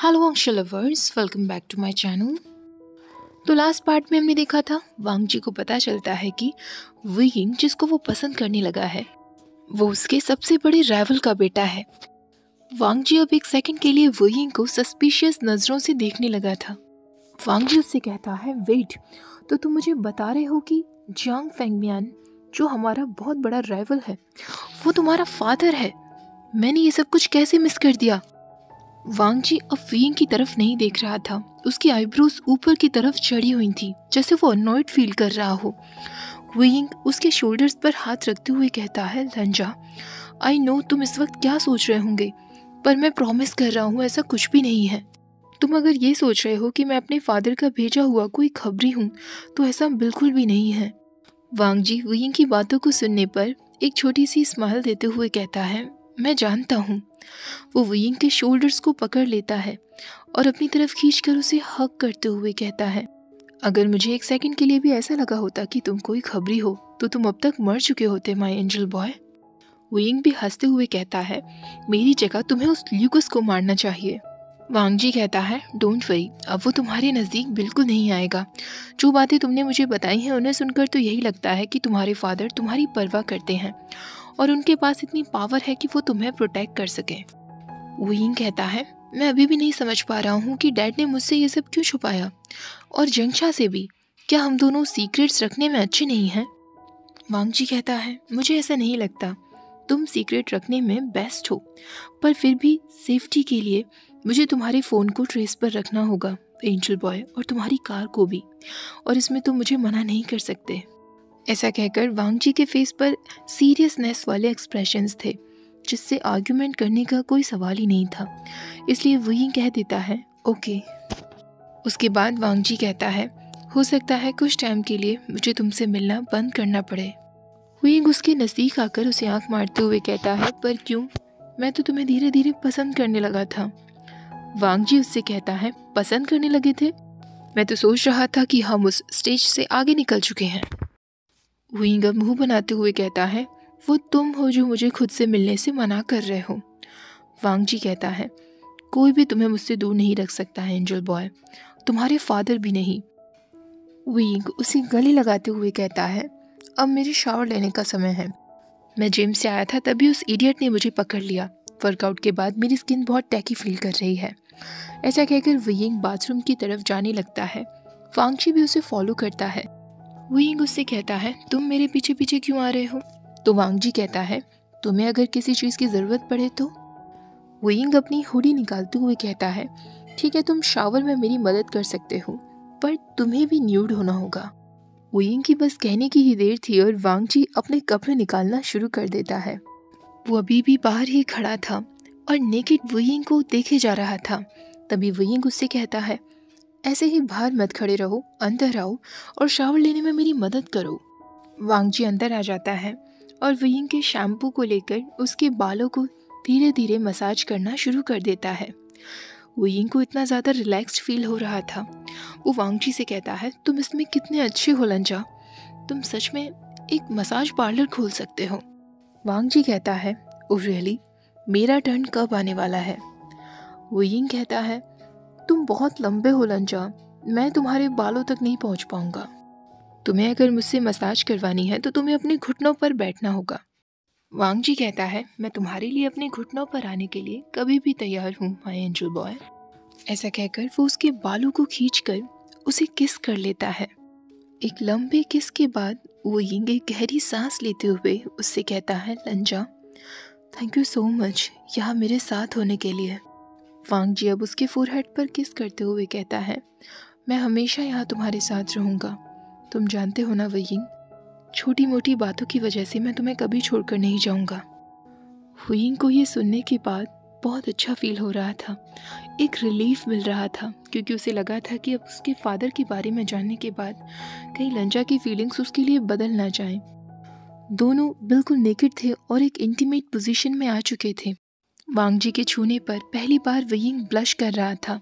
Hello Anshal lovers, welcome back to my channel. तो last part में हमने देखा था वांग जी को पता चलता है कि वू यिंग जिसको वो पसंद करने लगा है वो उसके सबसे बड़े राइवल का बेटा है। वांग जी अब एक सेकंड के लिए वू यिंग को सस्पिशियस नज़रों से देखने लगा था। वांग जी उससे कहता है, वेट, तो तुम मुझे बता रहे हो कि जियांग फेंगमियान जो हमारा बहुत बड़ा राइवल है वो तुम्हारा फादर है? मैंने ये सब कुछ कैसे मिस कर दिया? वांग जी अब वू यिंग की तरफ नहीं देख रहा था। उसकी आईब्रोज ऊपर की तरफ चढ़ी हुई थी जैसे वो अननॉयड फील कर रहा हो। वू यिंग उसके शोल्डर्स पर हाथ रखते हुए कहता है, लंजा, आई नो तुम इस वक्त क्या सोच रहे होंगे, पर मैं प्रॉमिस कर रहा हूँ ऐसा कुछ भी नहीं है। तुम अगर ये सोच रहे हो कि मैं अपने फादर का भेजा हुआ कोई खबरी हूँ तो ऐसा बिल्कुल भी नहीं है। वांग जी वू यिंग की बातों को सुनने पर एक छोटी सी स्माइल देते हुए कहता है, मैं जानता हूँ। वो वू यिंग के शोल्डर्स को पकड़ लेता है और अपनी तरफ खींचकर उसे हग करते हुए कहता है, अगर मुझे एक सेकंड के लिए भी ऐसा लगा होता कि तुम कोई खबरी हो तो तुम अब तक मर चुके होते my angel boy. Wu Ying भी हंसते हुए कहता है, मेरी जगह तुम्हें उस ल्यूकस को मारना चाहिए। वांग जी कहता है, डोंट वरी, अब वो तुम्हारे नज़दीक बिल्कुल नहीं आएगा। जो बातें तुमने मुझे बताई हैं उन्हें सुनकर तो यही लगता है कि तुम्हारे फादर तुम्हारी परवाह करते हैं और उनके पास इतनी पावर है कि वो तुम्हें प्रोटेक्ट कर सकें। वू यिंग कहता है, मैं अभी भी नहीं समझ पा रहा हूँ कि डैड ने मुझसे ये सब क्यों छुपाया, और जंगशा से भी। क्या हम दोनों सीक्रेट्स रखने में अच्छे नहीं हैं? वांग जी कहता है, मुझे ऐसा नहीं लगता। तुम सीक्रेट रखने में बेस्ट हो, पर फिर भी सेफ्टी के लिए मुझे तुम्हारे फ़ोन को ट्रेस पर रखना होगा एंजल बॉय, और तुम्हारी कार को भी, और इसमें तुम मुझे मना नहीं कर सकते। ऐसा कहकर वांग जी के फेस पर सीरियसनेस वाले एक्सप्रेशंस थे जिससे आर्ग्यूमेंट करने का कोई सवाल ही नहीं था, इसलिए वू यिंग कह देता है, ओके। उसके बाद वांग जी कहता है, हो सकता है कुछ टाइम के लिए मुझे तुमसे मिलना बंद करना पड़े। वू यिंग उसके नज़दीक आकर उसे आंख मारते हुए कहता है, पर क्यों? मैं तो तुम्हें धीरे धीरे पसंद करने लगा था। वांग जी उससे कहता है, पसंद करने लगे थे? मैं तो सोच रहा था कि हम उस स्टेज से आगे निकल चुके हैं। वू यिंग मुंह बनाते हुए कहता है, वो तुम हो जो मुझे खुद से मिलने से मना कर रहे हो। वांग जी कहता है, कोई भी तुम्हें मुझसे दूर नहीं रख सकता है एंजल बॉय, तुम्हारे फादर भी नहीं। वू यिंग उसे गले लगाते हुए कहता है, अब मेरे शावर लेने का समय है। मैं जिम से आया था तभी उस इडियट ने मुझे पकड़ लिया। वर्कआउट के बाद मेरी स्किन बहुत टैकी फील कर रही है। ऐसा कहकर वू यिंग बाथरूम की तरफ जाने लगता है। वांग जी भी उसे फॉलो करता है। वू यिंग उससे कहता है, तुम मेरे पीछे पीछे क्यों आ रहे हो? तो वांग जी कहता है, तुम्हें अगर किसी चीज़ की ज़रूरत पड़े तो। वू यिंग अपनी हुडी निकालते हुए कहता है, ठीक है, तुम शावर में मेरी मदद कर सकते हो, पर तुम्हें भी न्यूड होना होगा। वू यिंग की बस कहने की ही देर थी और वांग जी अपने कपड़े निकालना शुरू कर देता है। वो अभी भी बाहर ही खड़ा था और नेकेड वू यिंग को देखे जा रहा था। तभी वू यिंग उससे कहता है, ऐसे ही बाहर मत खड़े रहो, अंदर आओ और शावर लेने में मेरी मदद करो। वांग जी अंदर आ जाता है और वू यिंग के शैम्पू को लेकर उसके बालों को धीरे धीरे मसाज करना शुरू कर देता है। वू यिंग को इतना ज़्यादा रिलैक्स्ड फील हो रहा था। वो वांग जी से कहता है, तुम इसमें कितने अच्छे हो लंजा, तुम सच में एक मसाज पार्लर खोल सकते हो। वांग जी कहता है, ओह रियली, मेरा टर्न कब आने वाला है? वू यिंग कहता है, तुम बहुत लंबे हो लंजा, मैं तुम्हारे बालों तक नहीं पहुंच पाऊंगा। तुम्हें अगर मुझसे मसाज करवानी है तो तुम्हें अपने घुटनों पर बैठना होगा। वांग जी कहता है, मैं तुम्हारे लिए अपने घुटनों पर आने के लिए कभी भी तैयार हूँ माय एंजल बॉय। ऐसा कहकर वो उसके बालों को खींचकर उसे किस कर लेता है। एक लंबे किस के बाद वो यिंग एक गहरी सांस लेते हुए उससे कहता है, लंजा, थैंक यू सो मच यहाँ मेरे साथ होने के लिए। वांग जी अब उसके फोरहेड पर किस करते हुए कहता है, मैं हमेशा यहाँ तुम्हारे साथ रहूँगा। तुम जानते हो ना वू यिंग, छोटी मोटी बातों की वजह से मैं तुम्हें कभी छोड़कर नहीं जाऊँगा। वू यिंग को ये सुनने के बाद बहुत अच्छा फील हो रहा था, एक रिलीफ मिल रहा था, क्योंकि उसे लगा था कि अब उसके फादर के बारे में जानने के बाद कहीं लंजा की फीलिंग्स उसके लिए बदल ना जाएं। दोनों बिल्कुल नेकेड थे और एक इंटीमेट पोजीशन में आ चुके थे। वांग जी के छूने पर पहली बार वू यिंग ब्लश कर रहा था।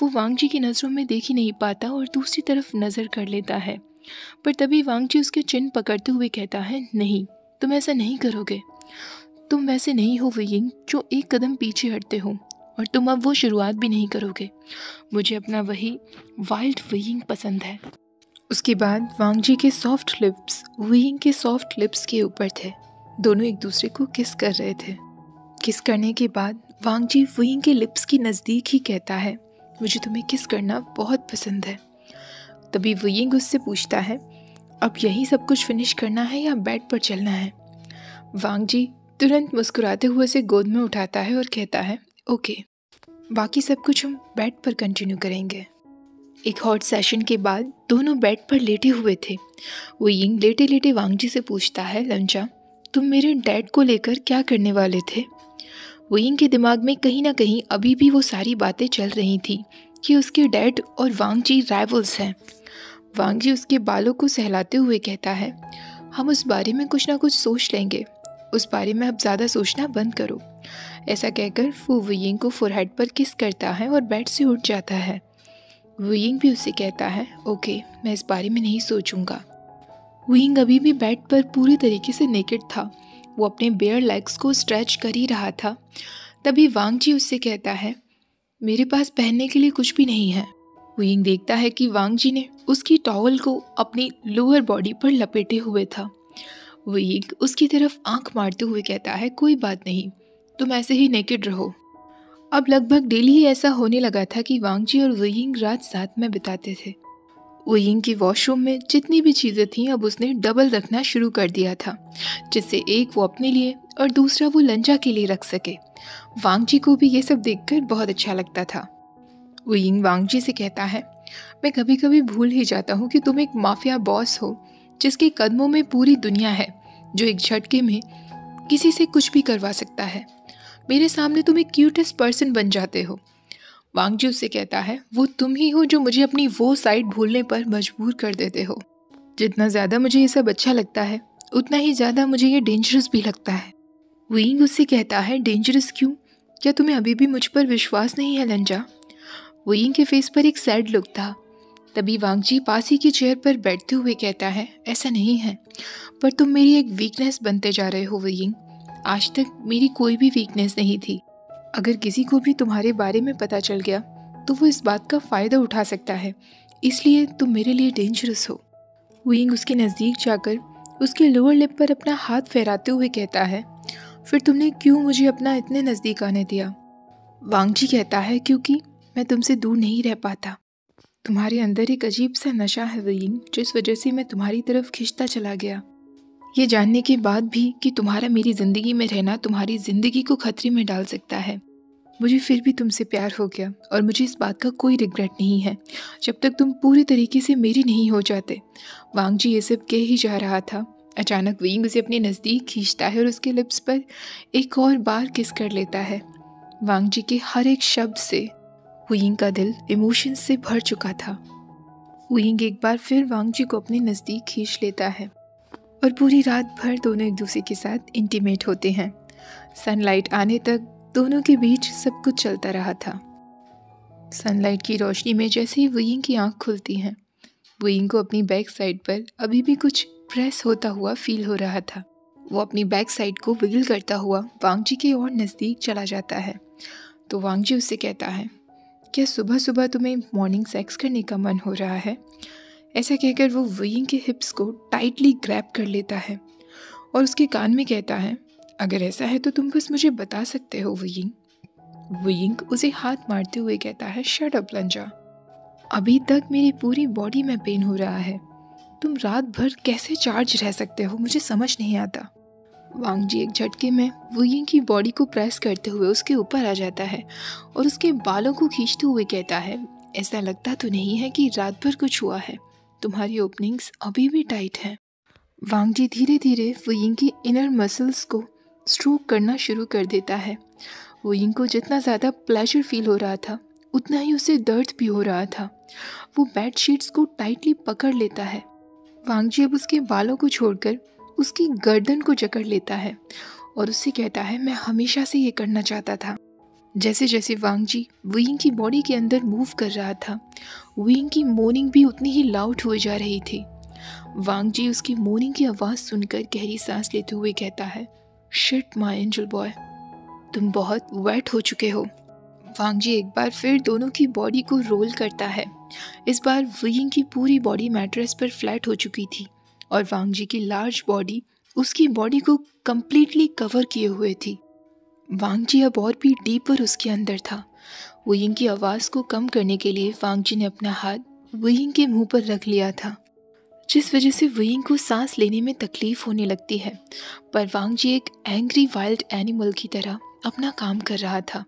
वो वांग जी की नज़रों में देख ही नहीं पाता और दूसरी तरफ नज़र कर लेता है, पर तभी वांग जी उसके चिन पकड़ते हुए कहता है, नहीं, तुम ऐसा नहीं करोगे। तुम वैसे नहीं हो वू यिंग जो एक कदम पीछे हटते हो, और तुम अब वो शुरुआत भी नहीं करोगे। मुझे अपना वही वाइल्ड वुयिंग पसंद है। उसके बाद वांग जी के सॉफ्ट लिप्स वुयिंग के सॉफ्ट लिप्स के ऊपर थे। दोनों एक दूसरे को किस कर रहे थे। किस करने के बाद वांग जी वुयिंग के लिप्स के नज़दीक ही कहता है, मुझे तुम्हें किस करना बहुत पसंद है। तभी वुयिंग उससे पूछता है, अब यही सब कुछ फिनिश करना है या बेड पर चलना है। वांग जी तुरंत मुस्कुराते हुए उसे गोद में उठाता है और कहता है, ओके, बाकी सब कुछ हम बेड पर कंटिन्यू करेंगे। एक हॉट सेशन के बाद दोनों बेड पर लेटे हुए थे। वुयिंग लेटे लेटे वांग जी से पूछता है, लंचा, तुम मेरे डैड को लेकर क्या करने वाले थे। वुयिंग के दिमाग में कहीं ना कहीं अभी भी वो सारी बातें चल रही थी कि उसके डैड और वांग जी राइवल्स हैं। वांग जी उसके बालों को सहलाते हुए कहता है, हम उस बारे में कुछ ना कुछ सोच लेंगे, उस बारे में अब ज़्यादा सोचना बंद करो। ऐसा कहकर वो वुयिंग को फोरहेड पर किस करता है और बेड से उठ जाता है। वुयिंग भी उससे कहता है, ओके, मैं इस बारे में नहीं सोचूंगा। वुयिंग अभी भी बेड पर पूरी तरीके से नेकेड था। वो अपने बेयर लेग्स को स्ट्रेच कर ही रहा था। तभी वांग जी उससे कहता है, मेरे पास पहनने के लिए कुछ भी नहीं है। वुयिंग देखता है कि वांग जी ने उसकी टॉवल को अपनी लोअर बॉडी पर लपेटे हुए था। वुयिंग उसकी तरफ आंख मारते हुए कहता है, कोई बात नहीं, तुम ऐसे ही नेकेड रहो। अब लगभग डेली ही ऐसा होने लगा था कि वांग जी और वुयिंग रात साथ में बिताते थे। वुयिंग की वॉशरूम में जितनी भी चीज़ें थीं अब उसने डबल रखना शुरू कर दिया था, जिससे एक वो अपने लिए और दूसरा वो लंचा के लिए रख सके। वांग जी को भी ये सब देखकर बहुत अच्छा लगता था। वुयिंग वांग जी से कहता है, मैं कभी कभी भूल ही जाता हूँ कि तुम एक माफिया बॉस हो जिसके कदमों में पूरी दुनिया है, जो एक झटके में किसी से कुछ भी करवा सकता है। मेरे सामने तुम एक क्यूटेस्ट पर्सन बन जाते हो। वांग जी उससे कहता है, वो तुम ही हो जो मुझे अपनी वो साइड भूलने पर मजबूर कर देते हो। जितना ज़्यादा मुझे ये सब अच्छा लगता है उतना ही ज़्यादा मुझे ये डेंजरस भी लगता है। वुयिंग उससे कहता है, डेंजरस क्यों? क्या तुम्हें अभी भी मुझ पर विश्वास नहीं है लंजा? वुयिंग के फेस पर एक सैड लुक था। तभी वांग जी पास ही की चेयर पर बैठते हुए कहता है, ऐसा नहीं है, पर तुम मेरी एक वीकनेस बनते जा रहे हो वुयिंग। आज तक मेरी कोई भी वीकनेस नहीं थी। अगर किसी को भी तुम्हारे बारे में पता चल गया तो वो इस बात का फ़ायदा उठा सकता है, इसलिए तुम मेरे लिए डेंजरस हो। वुयिंग उसके नज़दीक जाकर उसके लोअर लिप पर अपना हाथ फहराते हुए कहता है, फिर तुमने क्यों मुझे अपना इतने नज़दीक आने दिया? वांग जी कहता है, क्योंकि मैं तुमसे दूर नहीं रह पाता। तुम्हारे अंदर एक अजीब सा नशा है वुयिंग, जिस वजह से मैं तुम्हारी तरफ खिंचता चला गया। ये जानने के बाद भी कि तुम्हारा मेरी ज़िंदगी में रहना तुम्हारी ज़िंदगी को खतरे में डाल सकता है, मुझे फिर भी तुमसे प्यार हो गया और मुझे इस बात का कोई रिग्रेट नहीं है, जब तक तुम पूरी तरीके से मेरी नहीं हो जाते। वांग जी ये सब कह ही जा रहा था, अचानक वुयिंग उसे अपने नज़दीक खींचता है और उसके लिप्स पर एक और बार किस कर लेता है। वांग जी के हर एक शब्द से वुयिंग का दिल इमोशंस से भर चुका था। वुयिंग एक बार फिर वांग जी को अपने नज़दीक खींच लेता है और पूरी रात भर दोनों एक दूसरे के साथ इंटीमेट होते हैं। सनलाइट आने तक दोनों के बीच सब कुछ चलता रहा था। सनलाइट की रोशनी में जैसे ही वुयिंग की आंख खुलती हैं, वुयिंग को अपनी बैक साइड पर अभी भी कुछ प्रेस होता हुआ फील हो रहा था। वो अपनी बैक साइड को विगल करता हुआ वांग जी के और नज़दीक चला जाता है। तो वांग जी उससे कहता है, क्या सुबह सुबह तुम्हें मॉर्निंग सेक्स करने का मन हो रहा है? ऐसा कहकर वो वुयिंग के हिप्स को टाइटली ग्रैब कर लेता है और उसके कान में कहता है, अगर ऐसा है तो तुम बस मुझे बता सकते हो वुयिंग। वुयिंग उसे हाथ मारते हुए कहता है, शट अप लंजा, अभी तक मेरी पूरी बॉडी में पेन हो रहा है। तुम रात भर कैसे चार्ज रह सकते हो, मुझे समझ नहीं आता। वांग जी एक झटके में वुयिंग की बॉडी को प्रेस करते हुए उसके ऊपर आ जाता है और उसके बालों को खींचते हुए कहता है, ऐसा लगता तो नहीं है कि रात भर कुछ हुआ है, तुम्हारी ओपनिंग्स अभी भी टाइट हैं। वांग जी धीरे धीरे वुयिंग की इनर मसल्स को स्ट्रोक करना शुरू कर देता है। वुयिंग को जितना ज़्यादा प्लेजर फील हो रहा था उतना ही उसे दर्द भी हो रहा था। वो बेड शीट्स को टाइटली पकड़ लेता है। वांग जी अब उसके बालों को छोड़कर उसकी गर्दन को जकड़ लेता है और उससे कहता है, मैं हमेशा से ये करना चाहता था। जैसे जैसे वांग जी वुयिंग की बॉडी के अंदर मूव कर रहा था, वुयिंग की मोर्निंग भी उतनी ही लाउड हुए जा रही थी। वांग जी उसकी मोर्निंग की आवाज़ सुनकर गहरी सांस लेते हुए कहता है, शिट माय एंजल बॉय, तुम बहुत वेट हो चुके हो। वांग जी एक बार फिर दोनों की बॉडी को रोल करता है। इस बार वुयिंग की पूरी बॉडी मैट्रेस पर फ्लैट हो चुकी थी और वांग जी की लार्ज बॉडी उसकी बॉडी को कंप्लीटली कवर किए हुए थी। वांग जी अब और भी डीपर उसके अंदर था। वुयिंग की आवाज़ को कम करने के लिए वांग जी ने अपना हाथ वुयिंग के मुंह पर रख लिया था, जिस वजह से वुयिंग को सांस लेने में तकलीफ होने लगती है। पर वांग जी एक एंग्री वाइल्ड एनिमल की तरह अपना काम कर रहा था।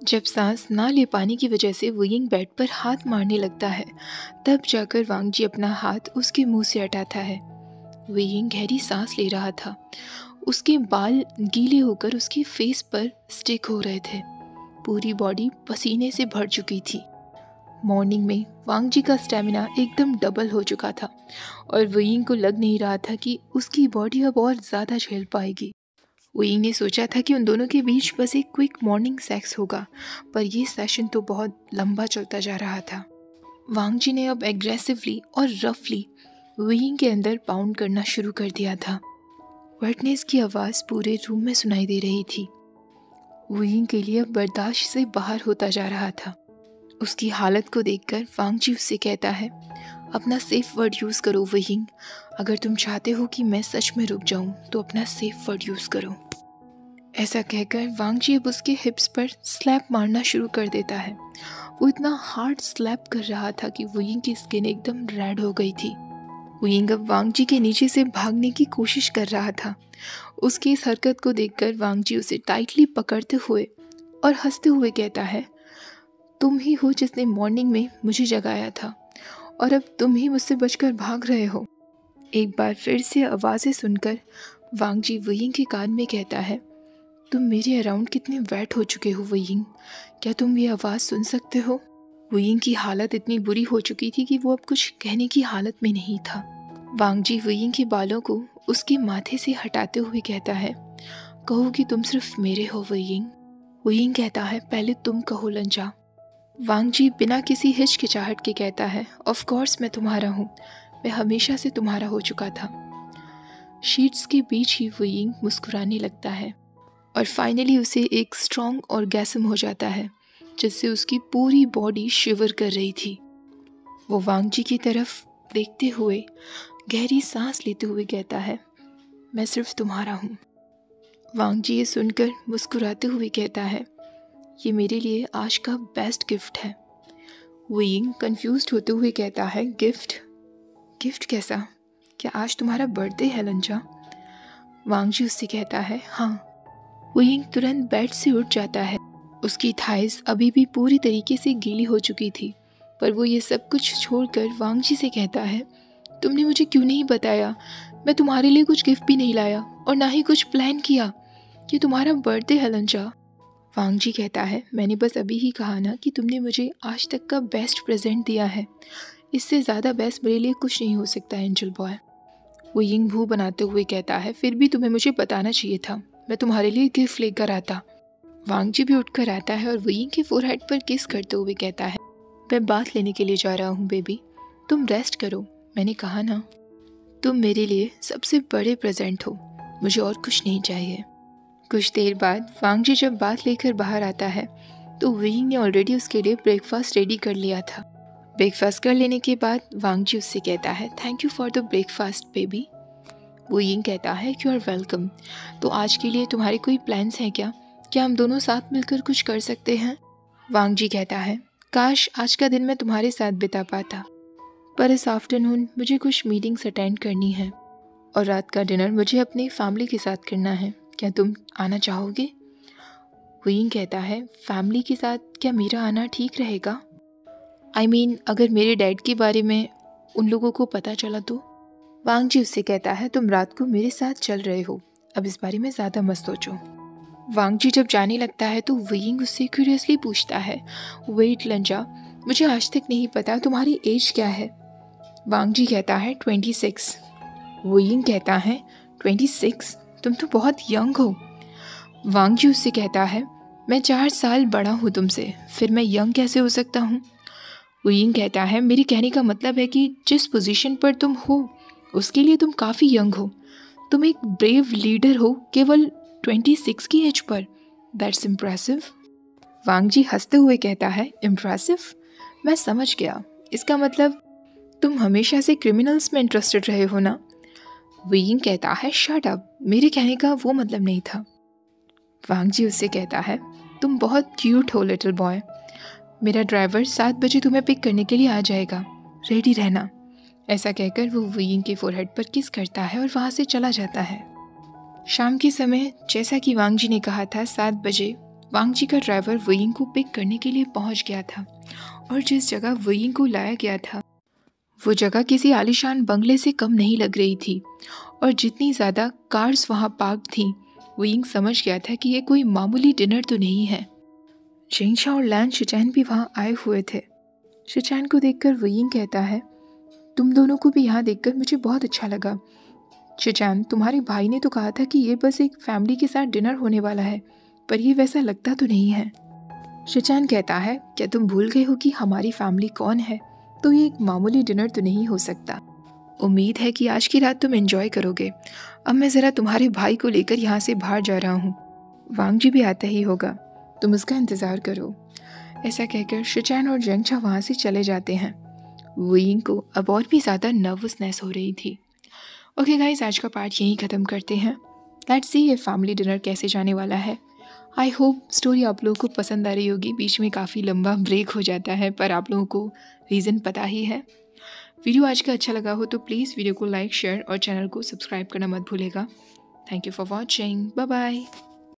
जब सांस ना ले पाने की वजह से वुयिंग बेड पर हाथ मारने लगता है, तब जाकर वांग जी अपना हाथ उसके मुंह से हटाता है। वुयिंग गहरी सांस ले रहा था। उसके बाल गीले होकर उसके फेस पर स्टिक हो रहे थे। पूरी बॉडी पसीने से भर चुकी थी। मॉर्निंग में वांग जी का स्टेमिना एकदम डबल हो चुका था और वुयिंग को लग नहीं रहा था कि उसकी बॉडी अब और ज़्यादा झेल पाएगी। वुयिंग ने सोचा था कि उन दोनों के बीच बस एक क्विक मॉर्निंग सेक्स होगा, पर यह सेशन तो बहुत लंबा चलता जा रहा था। वांग जी ने अब एग्रेसिवली और रफली वुयिंग के अंदर पाउंड करना शुरू कर दिया था। वेटनेस की आवाज़ पूरे रूम में सुनाई दे रही थी। वुयिंग के लिए अब बर्दाश्त से बाहर होता जा रहा था। उसकी हालत को देखकर वांग जी उससे कहता है, अपना सेफ वर्ड यूज़ करो वुयिंग। अगर तुम चाहते हो कि मैं सच में रुक जाऊं तो अपना सेफ वर्ड यूज़ करो। ऐसा कहकर वांग जी अब उसके हिप्स पर स्लैप मारना शुरू कर देता है। वो इतना हार्ड स्लैप कर रहा था कि वुयिंग की स्किन एकदम रेड हो गई थी। वुयिंग अब वांग जी के नीचे से भागने की कोशिश कर रहा था। उसकी इस हरकत को देखकर वांग जी उसे टाइटली पकड़ते हुए और हंसते हुए कहता है, तुम ही हो जिसने मॉर्निंग में मुझे जगाया था और अब तुम ही मुझसे बचकर भाग रहे हो। एक बार फिर से आवाज़ें सुनकर वांग जी वुयिंग के कान में कहता है, तुम मेरे अराउंड कितने वेट हो चुके हो वुयिंग, क्या तुम ये आवाज़ सुन सकते हो? वुयिंग की हालत इतनी बुरी हो चुकी थी कि वो अब कुछ कहने की हालत में नहीं था। वांग जी वुयिंग के बालों को उसके माथे से हटाते हुए कहता है, कहो कि तुम सिर्फ मेरे हो वुयिंग। वुयिंग कहता है, पहले तुम कहो लंजा। वांग जी बिना किसी हिचकिचाहट के कहता है, ऑफ कोर्स मैं तुम्हारा हूँ, मैं हमेशा से तुम्हारा हो चुका था। शीट्स के बीच ही वुयिंग मुस्कुराने लगता है और फाइनली उसे एक स्ट्रॉन्ग ऑर्गेस्म हो जाता है, जिससे उसकी पूरी बॉडी शिवर कर रही थी। वो वांग जी की तरफ देखते हुए गहरी सांस लेते हुए कहता है, मैं सिर्फ तुम्हारा हूँ। वांग जी ये सुनकर मुस्कुराते हुए कहता है, ये मेरे लिए आज का बेस्ट गिफ्ट है। वुयिंग कंफ्यूज्ड होते हुए कहता है, गिफ्ट? गिफ्ट कैसा? क्या आज तुम्हारा बर्थडे है लंजा? वांग जी उससे कहता है, हाँ। वुयिंग तुरंत बेड से उठ जाता है। उसकी थाइस अभी भी पूरी तरीके से गीली हो चुकी थी, पर वो ये सब कुछ छोड़कर वांग जी से कहता है, तुमने मुझे क्यों नहीं बताया? मैं तुम्हारे लिए कुछ गिफ्ट भी नहीं लाया और ना ही कुछ प्लान किया। ये तुम्हारा बर्थडे है लंजा। वांग जी कहता है, मैंने बस अभी ही कहा ना कि तुमने मुझे आज तक का बेस्ट प्रेजेंट दिया है। इससे ज़्यादा बेस्ट मेरे लिए कुछ नहीं हो सकता एंजल बॉय। वुयिंग भू बनाते हुए कहता है, फिर भी तुम्हें मुझे बताना चाहिए था, मैं तुम्हारे लिए गिफ्ट लेकर आता। वांग जी भी उठकर आता है और वुयिंग के फोरहेड पर किस करते हुए कहता है, मैं बात लेने के लिए जा रहा हूँ बेबी, तुम रेस्ट करो। मैंने कहा ना, तुम मेरे लिए सबसे बड़े प्रेजेंट हो, मुझे और कुछ नहीं चाहिए। कुछ देर बाद वांग जी जब बात लेकर बाहर आता है तो वुयिंग ने ऑलरेडी उसके लिए ब्रेकफास्ट रेडी कर लिया था। ब्रेकफास्ट कर लेने के बाद वांग जी उससे कहता है, thank you for the breakfast baby. Wuying कहता है, यू आर वेलकम। तो आज के लिए तुम्हारे कोई प्लान्स हैं क्या? क्या हम दोनों साथ मिलकर कुछ कर सकते हैं? वांग जी कहता है, काश आज का दिन मैं तुम्हारे साथ बिता पाता, पर इस आफ्टरनून मुझे कुछ मीटिंग्स अटेंड करनी है और रात का डिनर मुझे अपनी फैमिली के साथ करना है। क्या तुम आना चाहोगे? वुयिंग कहता है, फैमिली के साथ क्या मेरा आना ठीक रहेगा? आई मीन अगर मेरे डैड के बारे में उन लोगों को पता चला तो? वांग जी उससे कहता है, तुम रात को मेरे साथ चल रहे हो, अब इस बारे में ज़्यादा मत सोचो। वांग जी जब जाने लगता है तो वुयिंग उससे क्यूरियसली पूछता है, वेट लंजा, मुझे आज तक नहीं पता तुम्हारी एज क्या है? वांग जी कहता है, 26। वुयिंग कहता है, 26? तुम तो बहुत यंग हो। वांग जी उससे कहता है, मैं 4 साल बड़ा हूँ तुमसे, फिर मैं यंग कैसे हो सकता हूँ? वुयिंग कहता है, मेरे कहने का मतलब है कि जिस पोजीशन पर तुम हो उसके लिए तुम काफ़ी यंग हो। तुम एक ब्रेव लीडर हो केवल 26 की एज पर। That's impressive. वांग जी हंसते हुए कहता है, इम्प्रेसिव? मैं समझ गया, इसका मतलब तुम हमेशा से क्रिमिनल्स में इंटरेस्टेड रहे हो ना? वीइंग कहता है, शट अप, मेरे कहने का वो मतलब नहीं था। वांग जी उससे कहता है, तुम बहुत क्यूट हो लिटिल बॉय। मेरा ड्राइवर 7 बजे तुम्हें पिक करने के लिए आ जाएगा, रेडी रहना। ऐसा कहकर वो वीइंग के फोरहेड पर किस करता है और वहाँ से चला जाता है। शाम के समय, जैसा कि वांग जी ने कहा था, 7 बजे वांग जी का ड्राइवर वीइंग को पिक करने के लिए पहुँच गया था और जिस जगह वीइंग को लाया गया था वो जगह किसी आलीशान बंगले से कम नहीं लग रही थी और जितनी ज़्यादा कार्स वहाँ पार्क थीं, वीइंग समझ गया था कि ये कोई मामूली डिनर तो नहीं है। जेंगशा और लैन शिचैन भी वहाँ आए हुए थे। शिचैन को देखकर वीइंग कहता है, तुम दोनों को भी यहाँ देखकर मुझे बहुत अच्छा लगा। शिचैन, तुम्हारे भाई ने तो कहा था कि ये बस एक फैमिली के साथ डिनर होने वाला है, पर ये वैसा लगता तो नहीं है। शिचैन कहता है, क्या तुम भूल गए हो कि हमारी फैमिली कौन है? तो ये एक मामूली डिनर तो नहीं हो सकता। उम्मीद है कि आज की रात तुम एंजॉय करोगे। अब मैं ज़रा तुम्हारे भाई को लेकर यहाँ से बाहर जा रहा हूँ। वांग जी भी आता ही होगा, तुम उसका इंतज़ार करो। ऐसा कहकर शिचैन और जेंगशा वहाँ से चले जाते हैं। वीइंग को अब और भी ज़्यादा नर्वसनेस हो रही थी। ओके गाइस, आज का पार्ट यहीं ख़त्म करते हैं। लेट्स सी ये फैमिली डिनर कैसे जाने वाला है। आई होप स्टोरी आप लोगों को पसंद आ रही होगी। बीच में काफ़ी लंबा ब्रेक हो जाता है, पर आप लोगों को रीज़न पता ही है। वीडियो आज का अच्छा लगा हो तो प्लीज़ वीडियो को लाइक, शेयर और चैनल को सब्सक्राइब करना मत भूलेगा। Thank you for watching. Bye bye.